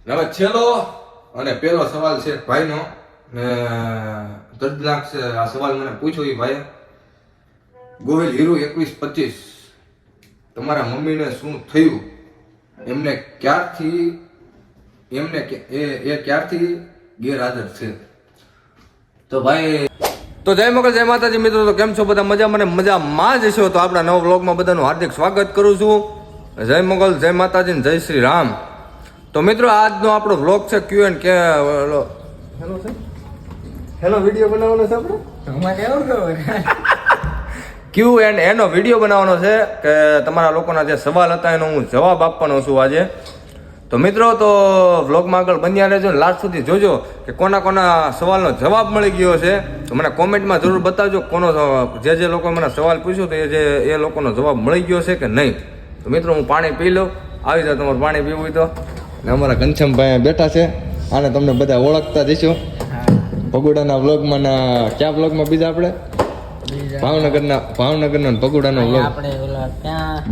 હવે છેલ્લો અને પહેલો સવાલ છે ભાઈનો ને દર્દનાક છે આ સવાલ મને પૂછ્યો એ ભાઈ ગોહિલ હીરો 21-25 તમારા મમ્મીને શું થયું એમને ક્યારથી ગેરહાજર છે તો ભાઈ તો જય મોગલ જય માતાજી મિત્રો તો કેમ છો બધા મજા મને મજામાં જ છો તો આપણા નવા વ્લોગમાં બધાનું હાર્દિક સ્વાગત કરું છું જય મોગલ જય માતાજી જય શ્રી રામ તો મિત્રો આજનો આપણો વ્લોગ છે Q&A હેલો વિડીયો બનાવવાનો છે આપણે Q&A નો વિડીયો બનાવવાનો છે કે તમારા લોકોના જે સવાલ હતા એનો હું જવાબ આપવાનો છું આજે તો મિત્રો તો વ્લોગમાં આગળ બન્યા રહેજો ને લાસ્ટ સુધી જોજો કે કોના કોના સવાલનો જવાબ મળી ગયો છે તો મને કોમેન્ટમાં જરૂર બતાવજો કોનો જે લોકો મને સવાલ પૂછ્યો તો એ લોકોનો જવાબ મળી ગયો છે કે નહીં તો મિત્રો હું પાણી પી લઉં આવી જાવ તમારે પાણી પીવું હોય તો ને અમારા ઘનશ્યામભાઈ બેઠા છે આને તમને બધા ઓળખતા જઈશું ભગોડાના વ્લોગમાં ના કયા વ્લોગમાં બીજા આપણે ભાવનગરના ભગોડાનો વ્લોગ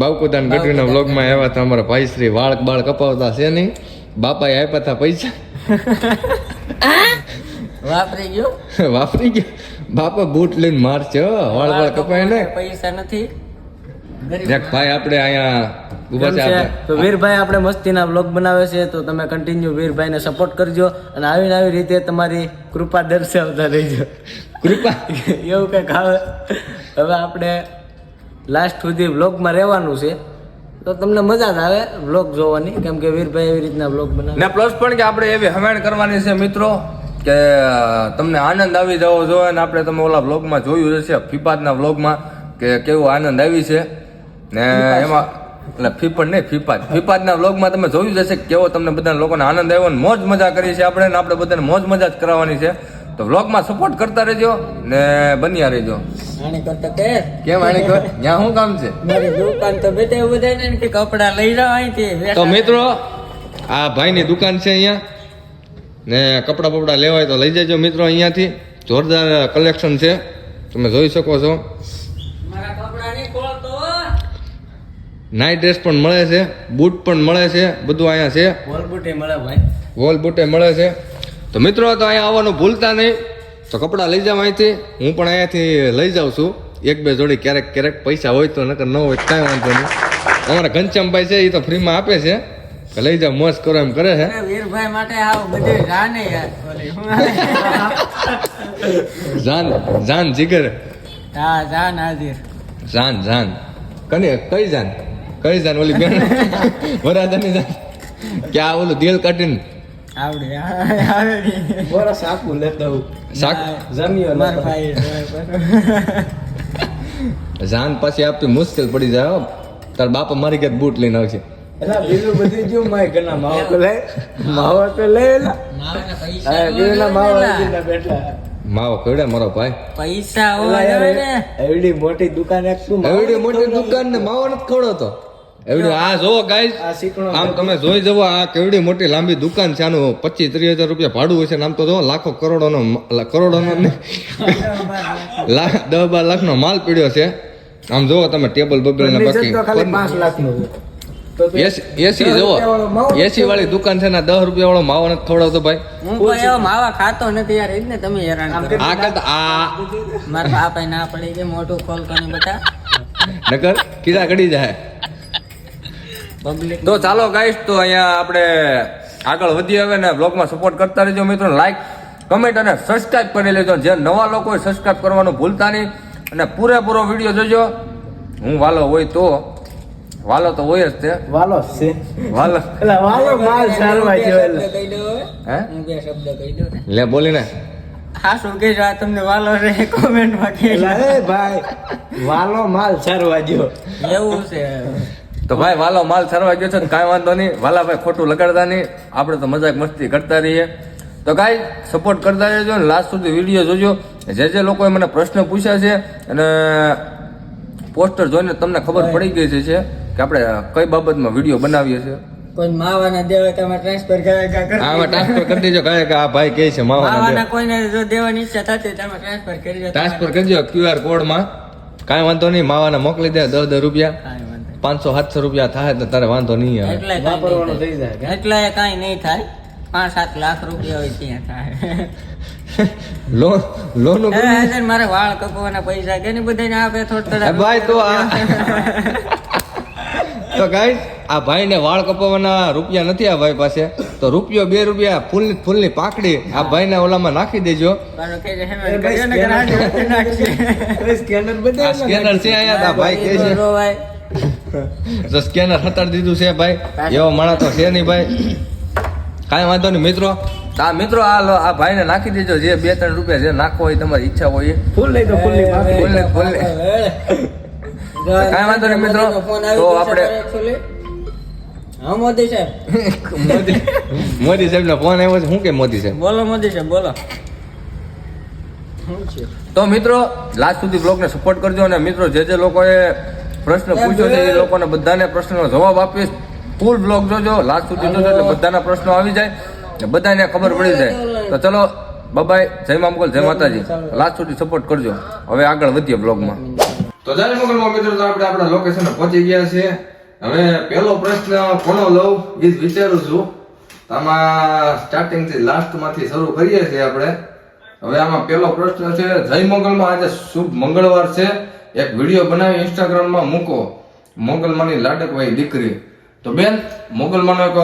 બાવકુદાન ગઢવીના વ્લોગમાં આવ્યા હતા અમારા ભાઈ શ્રી વાળ બાળ કપાવતા છે નહીં બાપાએ આપ્યા હતા પૈસા વાપરી ગયો બાપા બૂટ લઈને મારશે વાળ બાળ કપાય ને પૈસા નથી ભાઈ આપણે અહીંયા ઉભા છે તો વીરભાઈ આપણે મસ્તીના વ્લોગ બનાવે છે તો તમે કન્ટિન્યુ વીરભાઈને સપોર્ટ કરજો અને આવી રીતે તમારી કૃપા દર્શાવતા રહેજો કૃપા એવું કંઈક આવે હવે આપણે લાસ્ટ સુધી વ્લોગમાં રહેવાનું છે તો તમને મજા જ આવે વ્લોગ જોવાની કેમ કે વીરભાઈ એવી રીતના વ્લોગ બનાવે ને પ્લસ પણ કે આપણે એવી હમેણ કરવાની છે મિત્રો કે તમને આનંદ આવી જવો જોઈએ ને આપણે તમે ઓલા વ્લોગમાં જોયું હશે ફીપાદના વ્લોગમાં કે કેવો આનંદ આવી છે ને એમાં એટલે ફીપાદના વ્લોગમાં તમે જોયું જશે કેવો તમને બધા લોકોને આનંદ આવ્યો ને મોજ મજા કરી છે આપણે ને આપણે બધાને મોજ મજા જ કરાવવાની છે તો વ્લોગમાં સપોર્ટ કરતા રહેજો ને બન્યા રહેજો કેમ આણી કર ત્યાં શું કામ છે મારી દુકાન તો બેઠે બધાને કે કપડા લઈ જાવ અહીંથી તો મિત્રો આ ભાઈની દુકાન છે અહીંયા ને કપડા બપડા લેવા હોય તો લઈ જજો મિત્રો અહીંયાથી જોરદાર કલેક્શન છે તમે જોઈ શકો છો નાઇટ ડ્રેસ પણ મળે છે બૂટ પણ મળે છે બધું અહીંયા છે વોલ બૂટે મળે છે તો મિત્રો તો અહીંયા આવવાનું ભૂલતા નહીં તો કપડાં લઈ જાવ અહીંથી હું પણ અહીંયાથી લઈ જાઉં છું એક બે જોડી ક્યારેક પૈસા હોય તો નકર ન હોય કાંઈ વાંધો નહીં અમારા ઘનશ્યામભાઈ છે એ તો ફ્રીમાં આપે છે કે લઈ જાવ મોજ કરો એમ કરે છે વીરભાઈ માટે આવ બધું જાને જાન જીગર હા જાન હાજર જાન કઈ જાન ઓલી બેન વરાદાની જાન કે આ ઓલું દિલ કાઢીને જાન પછી આપતી મુશ્કેલ પડી જાય તાર બાપા મારી ઘેર બૂટ લઈને આવશે માવો કવડે મારો ભાઈ પૈસા એવડી મોટી દુકાન ને માવો નથી ખવડતો એવડી આ જોવો ગાઈસ આમ તમે જોઈ જવો આ કેવડી મોટી લાંબી દુકાન છે આનું 25-30 હજાર રૂપિયા ભાડું હોય છે આમ તો જો લાખો કરોડોનો 10-12 લાખનો માલ પીડ્યો છે આમ જોવો તમે ટેબલ બબલ ને બાકી 5 લાખનું એસી જોવો એસી વાળી દુકાન છે ને 10 રૂપિયા વાળો માવો નથી ખવડાવતો ભાઈ હું કોઈ એવો માવા ખાતો નથી યાર એટલે તમે હેરાન કરો આ કરતા આ મારા બાપા ના પડી કે મોટું ખોલ કરી બતા નકર કીડા કડી જાય તો ચાલો ગાઈસ તો અહીંયા આપણે આગળ વધીએ હવે ને બ્લોગમાં સપોર્ટ કરતા રહેજો મિત્રો લાઈક કમેન્ટ અને સબસ્ક્રાઇબ કરી લેજો જે નવા લોકો સબસ્ક્રાઇબ કરવાનું ભૂલતા નહીં અને પૂરેપૂરો વિડીયો જોજો હું વાલો હોય તો વાલો તો હોય જ તે વાલો છે વાલો માલ સારવા જો હે હું બે શબ્દ કહી દઉં લે બોલીને હા શું કહેજો આ તમને વાલો રે કોમેન્ટમાં કહેજો ભાઈ વાલો માલ સારવા જો એવું છે તો ભાઈ વાલો માલ સરવા ગયો છે ને કાંઈ વાંધો નહીં વાલા ભાઈ ખોટું લગાડતા નહીં આપણે તો મજાક મસ્તી કરતા રહીએ તો કાંઈ સપોર્ટ કરતા રહેજો ને લાસ્ટ સુધી વિડીયો જોજો જે લોકોએ મને પ્રશ્ન પૂછ્યા છે અને પોસ્ટર જોઈને તમને ખબર પડી ગઈ છે કે આપણે કઈ બાબતમાં વિડીયો બનાવીએ છીએ કોઈ માવાના દેવા તમે ટ્રાન્સફર કરાય આમાં ટ્રાન્સફર કરી દેજો કે આ ભાઈ કહે છે માવાના કોઈને જો દેવાની ઈચ્છા થતી તમે ટ્રાન્સફર કરજો QR કોડમાં કાંઈ વાંધો નહીં માવાના મોકલી દે 10 રૂપિયા 500-700 રૂપિયા થાય તો તારે વાંધો નહીં આવે એટલે કાંઈ નહીં થાય 5-7 લાખ રૂપિયા હોય ત્યાં થાય. લોન મારે વાળ કપાવવાના પૈસા કે બધાને આપે થોડા ભાઈ તો તો ગાઈસ આ ભાઈને વાળ કપાવવાના રૂપિયા નથી આ ભાઈ પાસે, તો રૂપિયો 2 રૂપિયા ફૂલની પાંખડી આ ભાઈના ઓલામાં નાખી દેજો. સ્કેનર બધા સ્કેનર છે અહીંયા, આ ભાઈ કહે છે તો સ્કેનર હટાડી દીધું છે ભાઈ. એવો માણસ તો છે નહીં ભાઈ, કાંઈ વાંધો નહીં મિત્રો. આ મિત્રો આ ભાઈને નાખી દેજો, જે 2-3 રૂપિયા જે નાખવો હોય તમારી ઈચ્છા હોય એ. ફૂલ લઈ દો, ફૂલની કાંઈ વાંધો નહીં મિત્રો. તો આપણે હા મોદી સાહેબ, મોદી સાહેબ નો ફોન આવ્યો છે. શું કે મોદી સાહેબ? બોલો મોદી સાહેબ બોલો. તો મિત્રો લાસ્ટ સુધી બ્લોગને સપોર્ટ કરજો, અને મિત્રો જે લોકોએ પ્રશ્ન પૂછ્યો છે એ લોકોને બધાને પ્રશ્નનો જવાબ આપીશ. ફૂલ બ્લોગ જોજો, લાસ્ટ સુધી જોજો એટલે બધાના પ્રશ્નો આવી જાય, બધાને ખબર પડી જાય. તો ચલો બાય, જય મા મોગલ, જય માતાજી. લાસ્ટ સુધી સપોર્ટ કરજો. હવે આગળ વધીએ બ્લોગમાં. તો જય મોગલમાં મિત્રો, તો આપણે આપણા લોકેશન પહોંચી ગયા છે. હવે પહેલો પ્રશ્ન કોનો લઉં એ જ વિચારું છું. આમાં સ્ટાર્ટિંગ થી લાસ્ટ માંથી શરૂ કરીએ છીએ આપણે. હવે આમાં પહેલો પ્રશ્ન છે, જય મોગલમાં આજે શુભ મંગળવાર છે, એક વિડીયો બનાવી ઇન્સ્ટાગ્રામમાં મૂકો, મોગલમાની લાડકવાઈ દીકરી. તો બેન, મોગલમાનો એક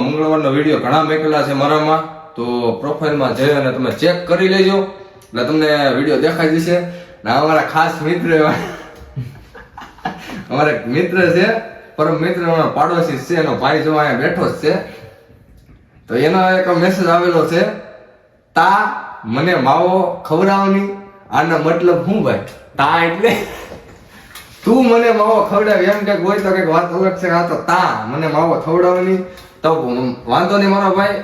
મંગળવારનો વિડીયો ઘણા મેકેલા છે મારામાં, તો પ્રોફાઇલમાં જઈ અને તમે ચેક કરી લેજો એટલે તમને વિડીયો દેખાઈ જશે. ને અમારા ખાસ મિત્ર અમારા મિત્ર છે, પરમ મિત્ર, પાડોશી છે, એનો ભાઈ જો અહીંયા બેઠો જ છે. તો એનો એક મેસેજ આવેલો છે, તા મને માવો ખવડાવની. આનો મતલબ શું ભાઈ? તા એટલે તું મને માવો ખવડાવ એમ કે હોય તો કઈક વાત અલગ છે. આ તો તા મને માવો ખવડાવની. તો વાંધો નહીં મારો ભાઈ,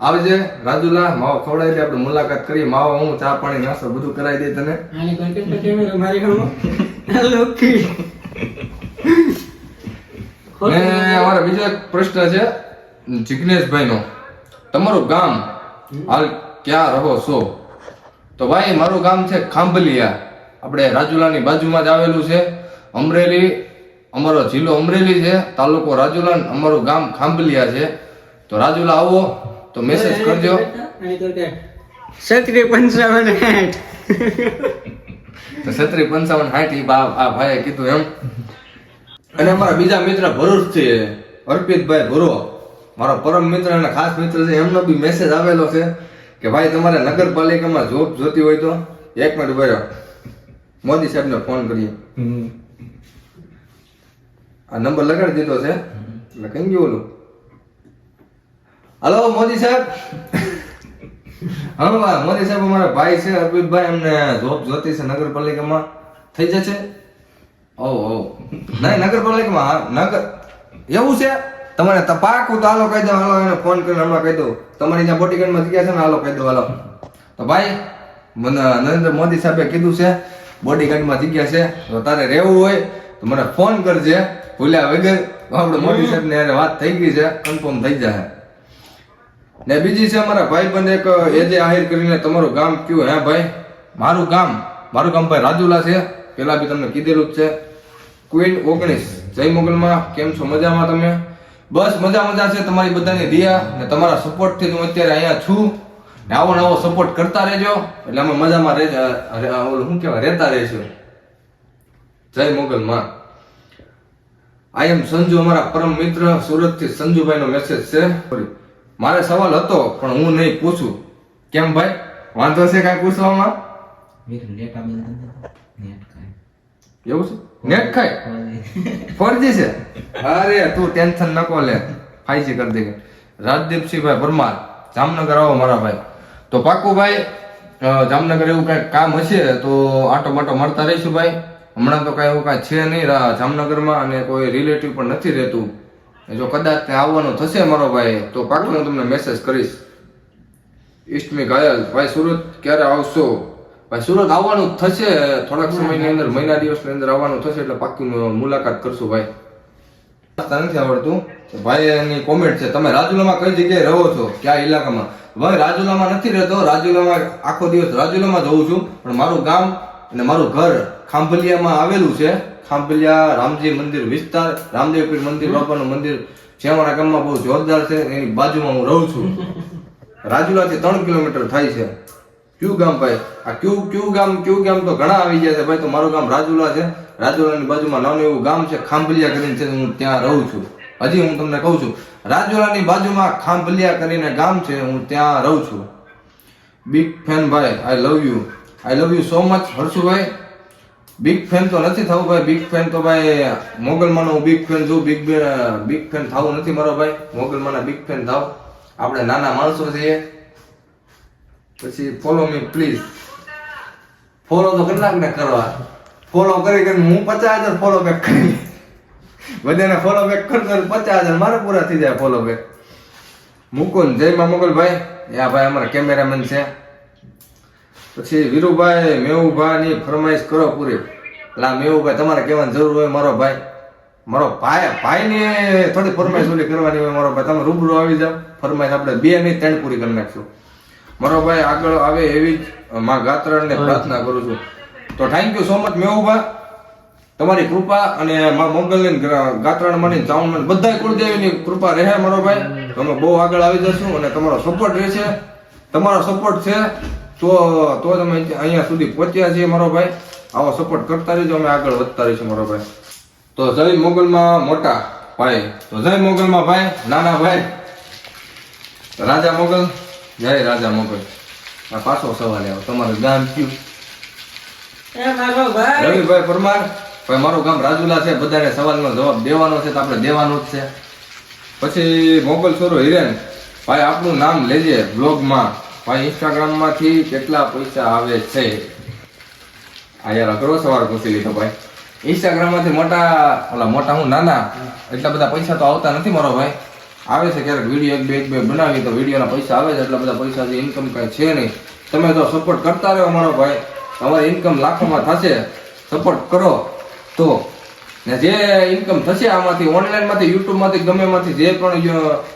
આવજે રાજુલા, માવો ખવડાવી દે, આપણે મુલાકાત કરી. માવો હું ચા પાણી નાસ્તો બધું કરાવી દે તને. અમારો બીજો એક પ્રશ્ન છે જિગ્નેશભાઈ નો, તમારું ગામ હાલ ક્યાં રહો છો? તો ભાઈ મારું ગામ છે ખાંભલિયા, આપણે રાજુલાની બાજુમાં જ આવેલું છે. અમરેલી, અમારો જિલ્લો અમરેલી છે, તાલુકો રાજુલા, અમારું ગામ ખાંભલિયા છે. તો રાજુલા આવો તો મેસેજ કરજો. 56 તો 56-55 આ ભાઈએ કીધું એમ. અને અમારા બીજા મિત્ર ભરૂચ છે, અર્પિતભાઈ ભુરો, મારો પરમ મિત્ર અને ખાસ મિત્ર છે, એમનો બી મેસેજ આવેલો છે કે ભાઈ તમારે નગરપાલિકામાં જોબ જોતી હોય તો 1 મિનિટ ઉભા રહો, મોદી સાહેબને ફોન કરીએ. આ નંબર લગાડી દીધો છે એટલે કઈ ગયું ઓલું. હલો મોદી સાહેબ. હા મોદી સાહેબ, અમારા ભાઈ છે અર્પિતભાઈ, એમને જોબ જોતી છે નગરપાલિકામાં, થઈ જશે? ઓ નહીં નગરપાલિકામાં, નગર એવું છે તમારે પાકું તો હાલો કહી દો, હાલો એને ફોન કરીને હમણાં કહી દો, તમારી ત્યાં બોડીગાર્ડમાં જગ્યા છે ને, હાલો કહી દો હાલો. તો ભાઈ મને નરેન્દ્ર મોદી સાહેબે કીધું છે બોડીગાર્ડમાં જગ્યા છે, તો તારે રહેવું હોય તો મને ફોન કરજે ભૂલ્યા વગર. આપણે મોદી સાહેબ ને વાત થઈ ગઈ છે, કન્ફર્મ થઈ જાય. ને બીજી છે અમારા ભાઈબંધ એક એજે આહિર કરીને, તમારું ગામ કયું? હે ભાઈ, મારું ગામ ભાઈ રાજુલા છે, પેલા બી તમને કીધેલું જ છે. ક્વીન 19, જય મોગલમાં, કેમ છો? મજામાં તમે? બસ મજા છે, તમારી બધાની દિયા ને તમારા સપોર્ટ થી હું અત્યારે અહીંયા છું. ને આવો નવો સપોર્ટ કરતા રહેજો એટલે અમે મજામાં શું કહેવાય રહેતા રહીશું. જય મોગલમાં. આઈ એમ સંજુ, અમારા પરમ મિત્ર સુરત થી સંજુભાઈ નો મેસેજ છે. મારે સવાલ હતો પણ હું નહીં પૂછું. કેમ ભાઈ, વાંધો છે કઈ પૂછવામાં? એવું છે? નેટ ખાય 4G છે? અરે તું ટેન્શન નકો લે, 5G કરી દે. રાજદીપસિંહભાઈ પરમાર, જામનગર આવો મારા ભાઈ. તો પાકું ભાઈ, જામનગર એવું કઈ કામ હશે તો આટો માટો મારતા રહીશું ભાઈ. હમણાં તો કઈ એવું કઈ છે નહીં જામનગરમાં, અને કોઈ રિલેટિવ પણ નથી રહેતું. જો કદાચ ત્યાં આવવાનું થશે મારો ભાઈ તો પાકું હું તમને મેસેજ કરીશ. ઈસ્ટમી ઘાયલ ભાઈ, સુરત ક્યારે આવશો? ભાઈ સુરત આવવાનું થશે થોડાક સમયની અંદર, મહિના દિવસની અંદર આવવાનું થશે એટલે પાક્કી મુલાકાત કરશું ભાઈ. નથી આવડતું ભાઈ, એની કોમેન્ટ છે, તમે રાજુલામાં કઈ જગ્યાએ રહો છો, કયા ઇલાકામાં? ભાઈ રાજુલામાં નથી રહેતો, રાજુલામાં આખો દિવસ રાજુલામાં જઉં છું, પણ મારું ગામ અને મારું ઘર ખાંભલિયામાં આવેલું છે. ખાંભલિયા રામજી મંદિર વિસ્તાર, રામદેવ પીર મંદિર, બાપાનું મંદિર જે અમારા ગામમાં બહુ જોરદાર છે, એની બાજુમાં હું રહું છું. રાજુલાથી 3 કિલોમીટર થાય છે. ક્યુ ગામ ભાઈ, આ ક્યુ ગામ તો ઘણા આવી ગયા છે ભાઈ. તો મારું ગામ રાજુલા છે. રાજુલાની બાજુમાં નાનું એવું ગામ છે ખાંભલિયા કરીને છે, હું ત્યાં રહું છું. હજી હું તમને કહું છું, રાજુલાની બાજુમાં ખાંભલિયા કરીને ગામ છે, હું ત્યાં રહું છું. બિગ ફેન ભાઈ, I love you so much Harshubhai. Big fan તો નથી થવું ભાઈ, બિગ ફેન તો ભાઈ મોગલમાનો હું બિગ ફેન છું. બિગ ફેન થવું નથી મારો ભાઈ, મોગલમાના બિગ ફેન થાવ. આપણે નાના માણસો છીએ. પછી ફોલો મી પ્લીઝ. ફોલો તો કેટલાકને કરવા, ફોલો કરી હું 50,000 ફોલો બેક કરી, બધાને ફોલો બેક કરતો 50,000 મારે પૂરા થઈ જાય ફોલો બેક. મુકુલ, જય માં મોગલભાઈ, આ ભાઈ અમારા કેમેરામેન છે. પછી વીરુભાઈ, મેહુભાઈ ની ફરમાઈશ કરો પૂરી. લા મેહુભાઈ, તમારે કહેવાની જરૂર હોય મારો ભાઈ, ભાઈ ની થોડી ફરમાઈશ ઓલી કરવાની હોય મારો ભાઈ. તમે રૂબરૂ આવી જાવ, ફરમાઈશ આપણે 2 નહીં 3 પૂરી કરી નાખશું મારો ભાઈ. આગળ આવે એવી જ માં ગાત્રણને પ્રાર્થના કરું છું. તો થેન્ક યુ સો મચ મેહુભાઈ, તમારી કૃપા અને માં મોગલની ગાત્રણમાંની ચાવણમાં બધાય કુળદેવીની કૃપા રહે મારો ભાઈ. તમે બહુ આગળ આવી જશું અને તમારો સપોર્ટ રહેશે. તમારો સપોર્ટ છે તો તમે અહીંયા સુધી પહોંચ્યા છીએ મારો ભાઈ. આવો સપોર્ટ કરતા રહેજો, અમે આગળ વધતા રહીશું મારો ભાઈ. તો જય મોગલમાં મોટા ભાઈ, તો જય મોગલમાં ભાઈ, નાના ભાઈ રાજા મોગલ, જય રાજા મોગલ. આ પાછો સવાલ આવ્યો, તમારું ગામ કયું? એ મારો ભાઈ રવિભાઈ પરમાર ભાઈ, મારું ગામ રાજુલા છે. બધાને સવાલનો જવાબ દેવાનો છે તો આપણે દેવાનું જ છે. પછી મોગલ છોરો હિરેન ભાઈ, આપનું નામ લેજે બ્લોગમાં ભાઈ. ઇન્સ્ટાગ્રામમાંથી કેટલા પૈસા આવે છે? આ યાર અઘરો સવાલ પૂછી લીધો ભાઈ. ઇન્સ્ટાગ્રામમાંથી મોટા હું નાના, એટલા બધા પૈસા તો આવતા નથી મારો ભાઈ. આવે છે ક્યારેક વિડીયો એક બે બનાવી તો વિડીયોના પૈસા આવે છે, એટલા બધા પૈસા છે, ઇન્કમ કાંઈ છે નહીં. તમે તો સપોર્ટ કરતા રહો મારો ભાઈ, તમારી ઇન્કમ લાખોમાં થશે. સપોર્ટ કરો તો, ને જે ઇન્કમ થશે આમાંથી, ઓનલાઈનમાંથી, યુટ્યુબમાંથી, ગમેમાંથી જે પણ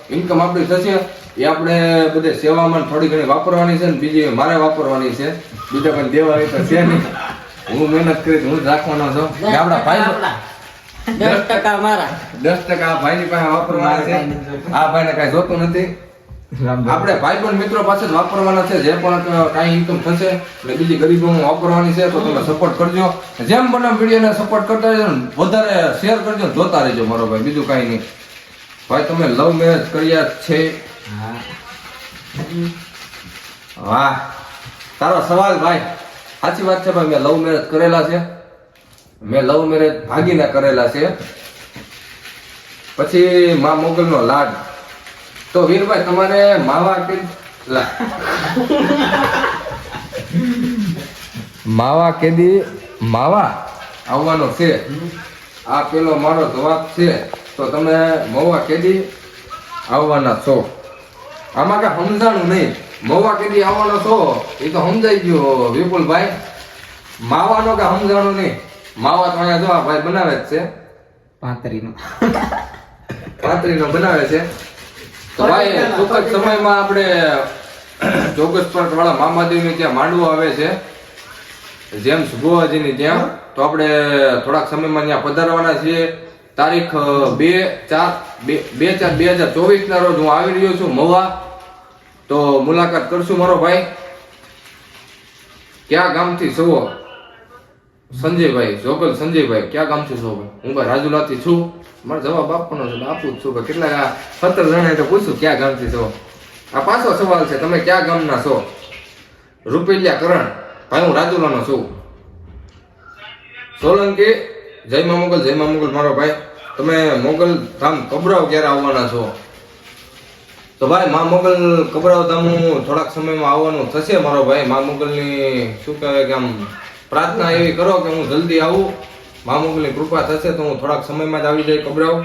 ઇન્કમ આપણી થશે એ આપણે બધે સેવામાં થોડી ઘણી વાપરવાની છે, ને બીજી મારે વાપરવાની છે. બીજા કોઈ દેવાની તો છે નહીં. હું મહેનત કરી હું જ રાખવાનો છું. આપણા ભાઈ 10% મારા 10% ભાઈની પાસે વાપરવાના છે. આ ભાઈને કાંઈ જોતું નથી. આપણે ભાઈ પણ મિત્રો પાસે જ વાપરવાના છે. જે પણ કાંઈ ઇન્કમ થશે એટલે બીજી ગરીબોમાં વાપરવાની છે. તો તમે સપોર્ટ કરજો, જેમ બને વિડીયોને સપોર્ટ કરતા રહેજો, વધારે શેર કરજો, જોતા રહેજો મારો ભાઈ. બીજું કાંઈ નહીં ભાઈ. તમે લવ મેરેજ કર્યા છે? વાહ, તારો સવાલ ભાઈ સાચી વાત છે ભાઈ. મેં લવ મેરેજ કરેલા છે. મેં લવ મેરેજ ભાગીને કરેલા છે. પછી મા મોગલનો લાડ. તો વીરભાઈ તમારે માવા કે માવા કેદી માવા આવવાનો છે? આ પેલો મારો જવાબ છે. તો તમે મવા કેદી આવવાના છો? આમાં કઈ સમજાણું નહીં. મવા કેદી આવવાનો છો એ તો સમજાઈ ગયો વિપુલભાઈ. માવાનો કઈ સમજાણું નહીં. માવા તો અહીંયા જો આ ભાઈ બનાવે જ છે, 35નો બનાવે છે. તો ભાઈ ટૂંક જ સમયમાં આપણે જોગેશ્વર વાળા મામાદેવની ત્યાં માંડવો આવે છે, જેમ્સ ગોવાજીની ત્યાં. તો આપણે થોડાક સમયમાં ત્યાં પધારવાના છીએ. તારીખ 2/4/2024 ના રોજ હું આવી રહ્યો છું મવા. તો મુલાકાત કરશું મારો ભાઈ. ક્યાં ગામથી છો? સંજયભાઈ, જોગલ સંજયભાઈ, ક્યાં ગામથી છો? હું ભાઈ રાજુલાથી છું. મારે જવાબ આપવાનો છે, આપું જ છું ભાઈ. કેટલા 17 જણાએ તો પૂછ્યું ક્યાં ગામથી છો. આ પાછો સવાલ છે, તમે ક્યાં ગામના છો? રૂપેલિયા કરણ ભાઈ, હું રાજુલાનો છું. સોલંકી, જય મા મોગલ, જય મા મોગલ મારો ભાઈ. તમે મોગલ ધામ કબરાવ ક્યારે આવવાના છો? તો ભાઈ મા મોગલ કબરાવ ધામ હું થોડાક સમયમાં આવવાનું થશે મારો ભાઈ. મા મોગલની શું કહેવાય કે આમ પ્રાર્થના એવી કરો કે હું જલ્દી આવું. મા મોગલની કૃપા થશે તો હું થોડાક સમયમાં જ આવી જાય કબરાવ.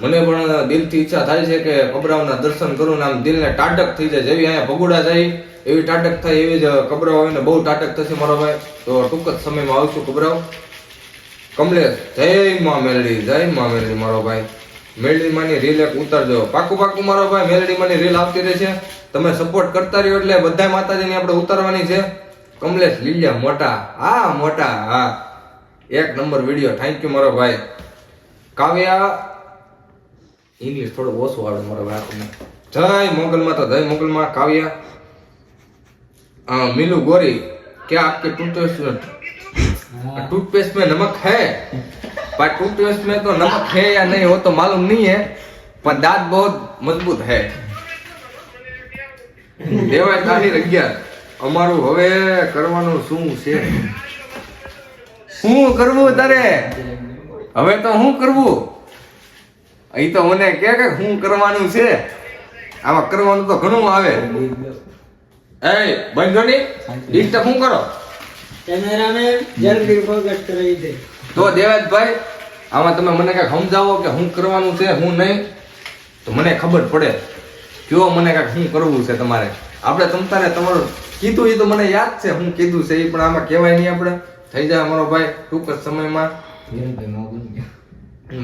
મને પણ દિલથી ઈચ્છા થાય છે કે કબરાવના દર્શન કરું ને આમ દિલને ટાટક થઈ જાય. જેવી અહીંયા ભગુડા જાય એવી ટાટક થાય, એવી જ કબરાવ આવીને બહુ ટાટક થશે મારો ભાઈ. તો ટૂંક જ સમયમાં આવશું કબરાવ. કમલેશ, જય માં મેલડી, જય માં મેલડી મારો ભાઈ. મેલડી માની રીલ એક ઉતારજો. પાકું મારો ભાઈ, મેલડી માની રીલ આવતી રહેશે. તમે સપોર્ટ કરતા રહ્યો એટલે બધા માતાજીની આપણે ઉતારવાની છે. કમલેશ લીલિયા મોટા, હા મોટા, હા 1 નંબર વિડીયો. થેન્ક યુ મારો ભાઈ. કાવ્યા ઇંગ્લિશ થોડું ઓછું આવડે મારો ભાઈ આપણને. જય મોગલમાં તો જય મોગલમાં કાવ્યા. मिलू गोरी क्या आपके टूथपेस्ट में नमक है? पर टूथपेस्ट में तो नमक है या नहीं वो तो मालूम नहीं है, पर दांत बहुत मजबूत है. દેવાય તારી રગ્યા અમારું હવે કરવાનું શું છે? શું કરવું તારે હવે? તો શું કરવું? અહીં તો મને કે શું કરવાનું છે? આમાં કરવાનું તો ઘણું આવે. એ બંધો ની ડિસ્ટર્બ શું કરો? કેમેરામેન જલ્દી ફોકસ કરી દે. તો દેવાજભાઈ આમાં તમે મને કઈક સમજાવો કે શું કરવાનું છે શું નહીં, તો મને ખબર પડે. કયો મને કઈક શું કરવું છે તમારે. આપણે તમતારે તમારું કીધું એ તો મને યાદ છે શું કીધું છે એ, પણ આમાં કહેવાય નહીં. આપણે થઈ જાય અમારો ભાઈ ટૂંક જ સમયમાં.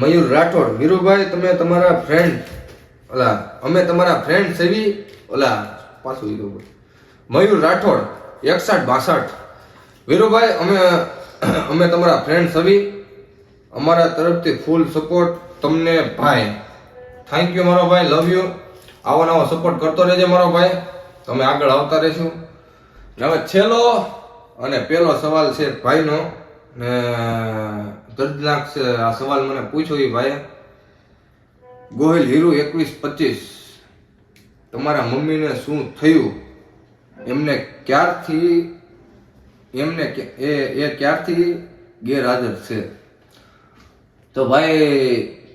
મયુર રાઠોડ, વીરુભાઈ તમે તમારા ફ્રેન્ડ ઓલા અમે તમારા ફ્રેન્ડ સેવી ઓલા પાછું વીરુભાઈ મયુર રાઠોડ 6162. વીરુભાઈ અમે તમારા ફ્રેન્ડ સવી, અમારા તરફથી ફૂલ સપોર્ટ તમને ભાઈ. થેન્ક યુ મારો ભાઈ, લવ યુ. આવો નવો સપોર્ટ કરતો રહેજો મારો ભાઈ, તમે આગળ આવતા રહેશું. હવે છેલ્લો અને પહેલો સવાલ છે ભાઈનો, ને દર્દનાક છે આ સવાલ મને પૂછ્યો એ ભાઈ. ગોહિલ હીરુ 2125, તમારા મમ્મીને શું થયું? એમને ક્યારથી ગેરહાજર છે? તો ભાઈ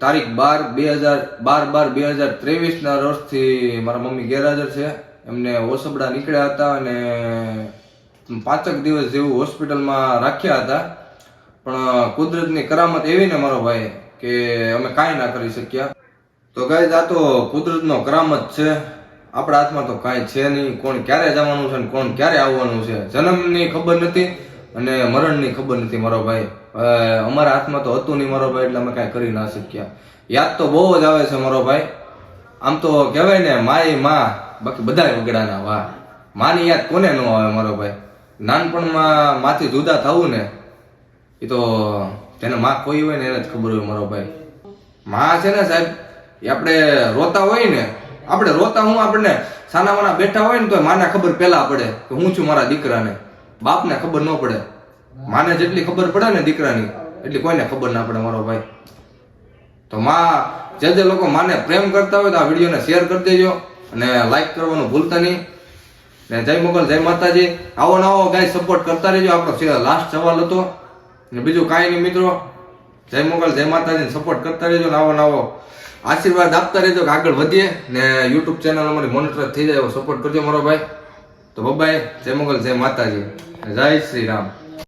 તારીખ 12/12/2023 ના રોજથી મારા મમ્મી ગેરહાજર છે. એમને ઓસબડા નીકળ્યા હતા અને 5 દિવસ જેવું હોસ્પિટલમાં રાખ્યા હતા, પણ કુદરતની કરામત એવી ને મારો ભાઈ કે અમે કાંઈ ના કરી શક્યા. તો ગાઈઝ આ તો કુદરતનો કરામત છે, આપણા હાથમાં તો કાંઈ છે નહીં. કોણ ક્યારે જવાનું છે ને કોણ ક્યારે આવવાનું છે, જન્મની ખબર નથી અને મરણની ખબર નથી મારો ભાઈ. અમારા હાથમાં તો હતું નહીં મારો ભાઈ, એટલે અમે કાંઈ કરી ના શક્યા. યાદ તો બહુ જ આવે છે મારો ભાઈ. આમ તો કહેવાય ને માય માં, બાકી બધા વગડાના વાહ. માની યાદ કોને ન આવે મારો ભાઈ. નાનપણમાં માથી જુદા થવું ને એ તો જેને માં કોઈ હોય ને એને જ ખબર હોય મારો ભાઈ. માં છે ને સાહેબ, એ આપણે રોતા હોય ને, આપણે રોતા હું આપણને સાના માના બેઠા હોય ને તો માને ખબર પહેલા પડે કે હું છું મારા દીકરાને. બાપને ખબર ન પડે. માને જેટલી ખબર પડે ને દીકરાની એટલી કોઈને ખબર ના પડે મારો ભાઈ. તો માં જે લોકો માને પ્રેમ કરતા હોય તો આ વિડીયોને શેર કરી દેજો અને લાઈક કરવાનું ભૂલતા નહીં. ને જય મોગલ જય માતાજી. આવો નવો ગાય સપોર્ટ કરતા રહેજો. આપણો લાસ્ટ સવાલ હતો ને બીજું કાંઈ નહીં મિત્રો. જય મોગલ જય માતાજી સપોર્ટ કરતા રહેજો ને આવો નવો આશીર્વાદ આપતા રહેજો કે આગળ વધીએ ને યુટ્યુબ ચેનલ અમારી મોનિટર થઈ જાય એવો સપોર્ટ કરજો મારો ભાઈ. તો બાય, જય મોગલ જય માતાજી, જય શ્રી રામ.